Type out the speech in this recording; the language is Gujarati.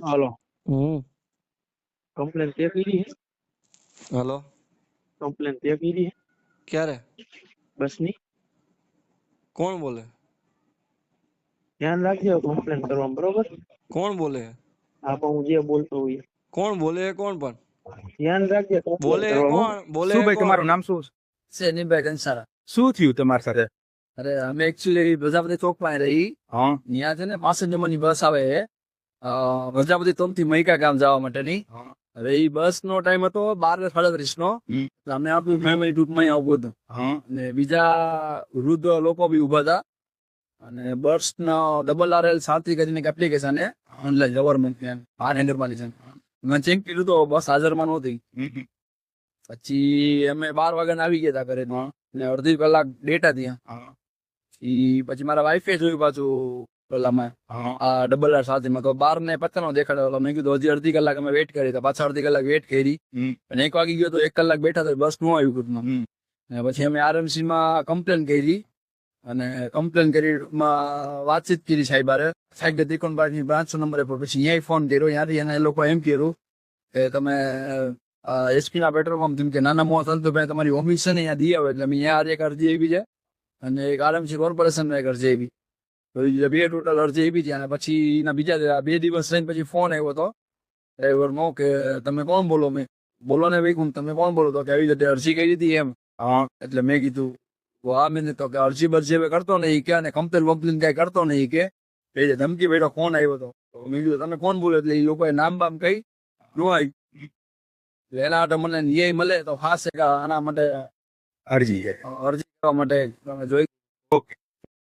હાલો હમ કમ્પ્લેન તે કરી હે? હલો કમ્પ્લેન તે કરી હે ક્યારે બસની? કોણ બોલે ધ્યાન રાખજો કમ્પ્લેન કરવામાં, બરોબર? કોણ બોલે હા પણ હું જે બોલતો હોય કોણ બોલે કોણ પણ ધ્યાન રાખજે કમ્પ્લેન બોલે કરવામાં. કોણ બોલે શું ભાઈ કોણ તમારું નામ શું છે નિભાઈ કંસારા. શું થયું તમારી સાથે? અરે અમે એકચ્યુઅલી પ્રજાપતિ ચોક માં રહી. હા ત્યાં છે ને 65 નંબરની બસ આવે છે પ્રજાપતિ ચોક થી મૈકા ગામ જવા માટેની. હા. હવે એ બસ નો ટાઈમ હતો 12:37 નો. હમ. એટલે અમે આપણું ફેમિલી ટૂંકમાં અહીં આવવું હતું હા અને બીજા વૃદ્ધ લોકો બી ઉભા હતા. અને બસ નો RRL 7 કરીને એપ્લિકેશન છે ઓનલાઈન ગવર્મેન્ટ બાર હેન્ડરમાં છે. મેં ચેક કર્યું તો બસ હાજરમાં નહોતી. હમ. પછી અમે 12 વાગ્યા આવી ગયા હતા ઘરે ને અડધી કલાક ડેટા ત્યાં. હા પછી મારા વાઈફે જોયું પાછું પેલામાં હા આ RRR સાથેમાં તો 12:50 નો દેખાડો. મેં કીધું હજી અડધી કલાક અમે વેઇટ કરી તો પાછા અડધી કલાક વેઇટ કરી હમ. અને 1 વાગી ગયો તો 1 કલાક બેઠા તો બસ નો આવ્યું ગ્રુપમાં. હમ. અને પછી અમે RMC માં કમ્પ્લેન કરી અને કમ્પ્લેન કરી વાતચીત કરી સાહેબ ત્રિકોણબાગની બ્રાન્ચ નંબરે પર. પછી અહીંયા ફોન કર્યો. ત્યાંથી એને એ લોકો એમ કર્યું કે તમે એસપી ના પેટ્રોલ પંપ જેમ કે નાના મોહ સંતોભાઈ તમારી ઓફિસ છે ને અહીંયા દી આવે એટલે અમે અહીંયા એક અરજી આવી છે અને એક RMC કોર્પોરેશન એક અરજી આવી. તો એ બે ટોટલ અરજી આવી છે. અને પછી એના બીજા 2 દિવસ રહીને પછી ફોન આવ્યો હતો ડ્રાઈવર નો કે તમે કોણ બોલો? મેં બોલો ને ભાઈ તમે કોણ બોલો? તો કે આવી રીતે અરજી કરી હતી એમ. હા એટલે મેં કીધું હા મેં તો કે અરજી બરજી હવે કરતો નહીં કે અને કમ્પ્લેન વમ્પ્લેન કઈ કરતો નહીં કે એ જે ધમકી બેઠો ફોન આવ્યો હતો. તો મેં કીધું તમે કોણ બોલો? એટલે એ લોકોએ નામ બામ કઈ નો આવી. એટલે એના માટે મને ન્યાય મળે તો ખાસ એક આના માટે અરજી છે. અરજી કરવા માટે તમે જોઈ ઓકે